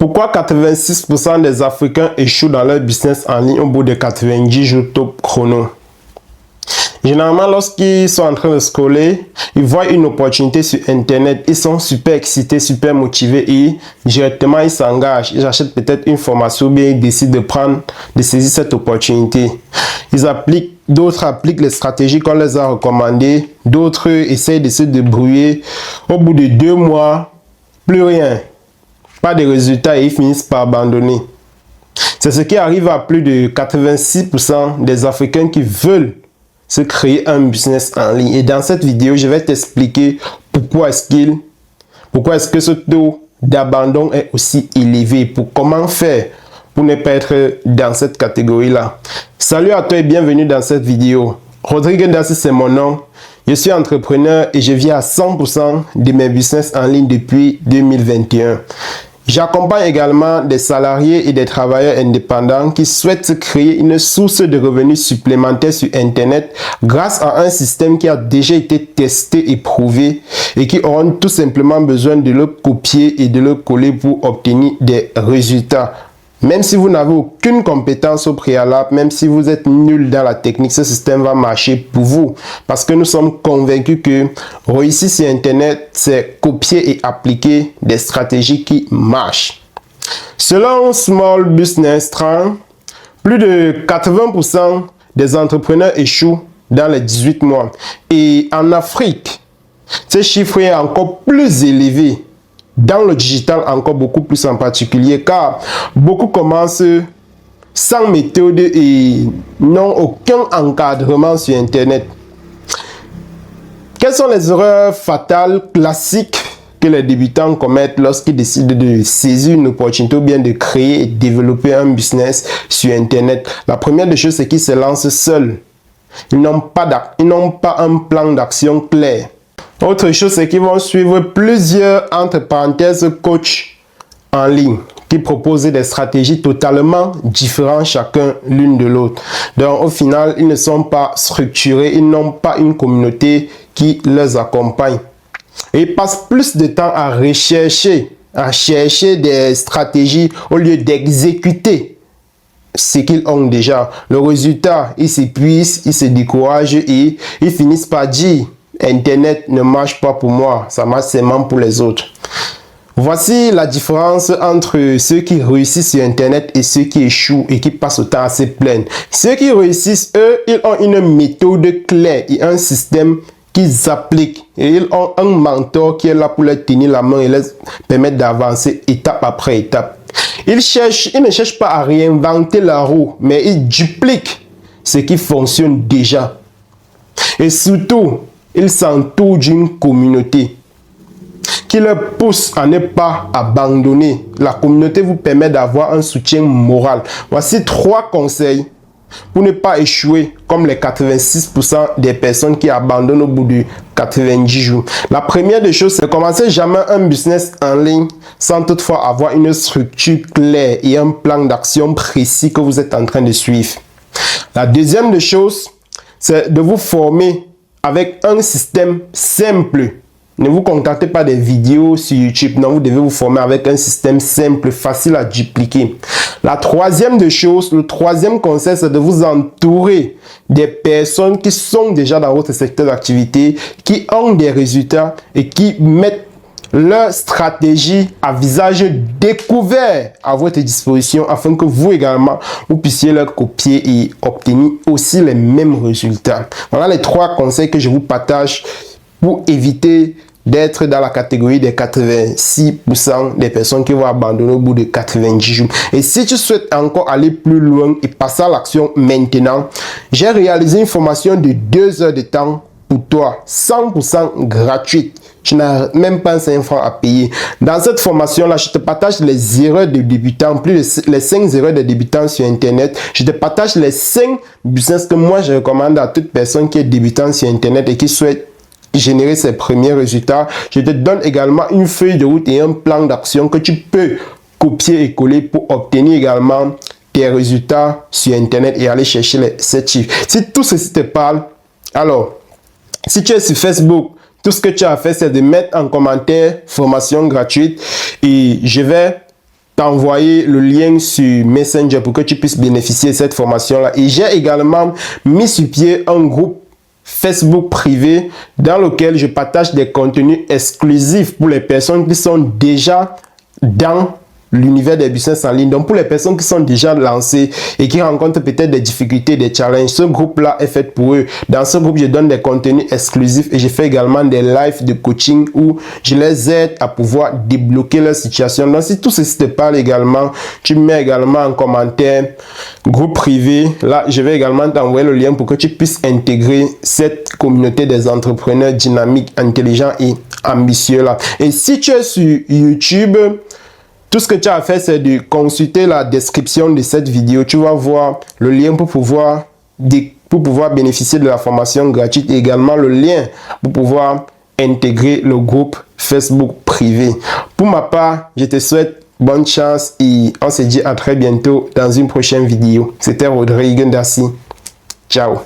Pourquoi 86% des Africains échouent dans leur business en ligne au bout de 90 jours top chrono? Généralement, lorsqu'ils sont en train de scroller, ils voient une opportunité sur Internet. Ils sont super excités, super motivés et directement, ils s'engagent. Ils achètent peut-être une formation ou bien ils décident de saisir cette opportunité. D'autres appliquent les stratégies qu'on les a recommandées. D'autres essayent de se débrouiller. Au bout de 2 mois, plus rien. Pas de résultats et ils finissent par abandonner. C'est ce qui arrive à plus de 86% des Africains qui veulent se créer un business en ligne. Et dans cette vidéo, je vais t'expliquer pourquoi est-ce que ce taux d'abandon est aussi élevé, pour comment faire pour ne pas être dans cette catégorie-là. Salut à toi et bienvenue dans cette vidéo. Rodrigue Ndassi, c'est mon nom. Je suis entrepreneur et je vis à 100% de mes business en ligne depuis 2021. J'accompagne également des salariés et des travailleurs indépendants qui souhaitent créer une source de revenus supplémentaires sur Internet grâce à un système qui a déjà été testé et prouvé et qui auront tout simplement besoin de le copier et de le coller pour obtenir des résultats. Même si vous n'avez aucune compétence au préalable, même si vous êtes nul dans la technique, ce système va marcher pour vous. Parce que nous sommes convaincus que réussir sur Internet, c'est copier et appliquer des stratégies qui marchent. Selon Small Business Trends, plus de 80% des entrepreneurs échouent dans les 18 mois. Et en Afrique, ce chiffre est encore plus élevé. Dans le digital, encore beaucoup plus en particulier, car beaucoup commencent sans méthode et n'ont aucun encadrement sur Internet. Quelles sont les erreurs fatales, classiques que les débutants commettent lorsqu'ils décident de saisir une opportunité ou bien de créer et développer un business sur Internet? La première des choses, c'est qu'ils se lancent seuls. Ils n'ont pas un plan d'action clair. Autre chose, c'est qu'ils vont suivre plusieurs, entre parenthèses, coachs en ligne qui proposent des stratégies totalement différentes chacun l'une de l'autre. Donc, au final, ils ne sont pas structurés, ils n'ont pas une communauté qui les accompagne. Et ils passent plus de temps à chercher des stratégies au lieu d'exécuter ce qu'ils ont déjà. Le résultat, ils s'épuisent, ils se découragent et ils finissent par dire: Internet ne marche pas pour moi, ça marche seulement pour les autres. Voici la différence entre ceux qui réussissent sur Internet et ceux qui échouent et qui passent le temps à se plaindre. Ceux qui réussissent, eux, ils ont une méthode claire et un système qu'ils appliquent. Et ils ont un mentor qui est là pour leur tenir la main et leur permettre d'avancer étape après étape. Ils ne cherchent pas à réinventer la roue, mais ils dupliquent ce qui fonctionne déjà. Et surtout, ils s'entourent d'une communauté qui leur pousse à ne pas abandonner. La communauté vous permet d'avoir un soutien moral. Voici 3 conseils pour ne pas échouer comme les 86% des personnes qui abandonnent au bout de 90 jours. La première des choses, c'est de commencer jamais un business en ligne sans toutefois avoir une structure claire et un plan d'action précis que vous êtes en train de suivre. La deuxième des choses, c'est de vous former avec un système simple. Ne vous contentez pas des vidéos sur YouTube. Non, vous devez vous former avec un système simple, facile à dupliquer. La troisième des choses, le troisième conseil, c'est de vous entourer des personnes qui sont déjà dans votre secteur d'activité, qui ont des résultats et qui mettent leur stratégie à visage découvert à votre disposition afin que vous également, vous puissiez leur copier et obtenir aussi les mêmes résultats. Voilà les 3 conseils que je vous partage pour éviter d'être dans la catégorie des 86% des personnes qui vont abandonner au bout de 90 jours. Et si tu souhaites encore aller plus loin et passer à l'action maintenant, j'ai réalisé une formation de 2 heures de temps pour toi, 100% gratuite. Tu n'as même pas 5 francs à payer. Dans cette formation-là, je te partage les erreurs de débutants, les 5 erreurs de débutants sur Internet. Je te partage les 5 business que moi je recommande à toute personne qui est débutant sur Internet et qui souhaite générer ses premiers résultats. Je te donne également une feuille de route et un plan d'action que tu peux copier et coller pour obtenir également tes résultats sur Internet et aller chercher les 7 chiffres. Si tout ceci te parle, alors, si tu es sur Facebook, tout ce que tu as fait, c'est de mettre en commentaire formation gratuite et je vais t'envoyer le lien sur Messenger pour que tu puisses bénéficier de cette formation-là. Et j'ai également mis sur pied un groupe Facebook privé dans lequel je partage des contenus exclusifs pour les personnes qui sont déjà dans l'univers des business en ligne. Donc, pour les personnes qui sont déjà lancées et qui rencontrent peut-être des difficultés, des challenges, ce groupe-là est fait pour eux. Dans ce groupe, je donne des contenus exclusifs et je fais également des lives de coaching où je les aide à pouvoir débloquer leur situation. Donc, si tout ceci te parle également, tu mets également en commentaire groupe privé. Là, je vais également t'envoyer le lien pour que tu puisses intégrer cette communauté des entrepreneurs dynamiques, intelligents et ambitieux là. Et si tu es sur YouTube, tout ce que tu as à faire, c'est de consulter la description de cette vidéo. Tu vas voir le lien pour pouvoir bénéficier de la formation gratuite et également le lien pour pouvoir intégrer le groupe Facebook privé. Pour ma part, je te souhaite bonne chance et on se dit à très bientôt dans une prochaine vidéo. C'était Rodrigue Ndassi. Ciao.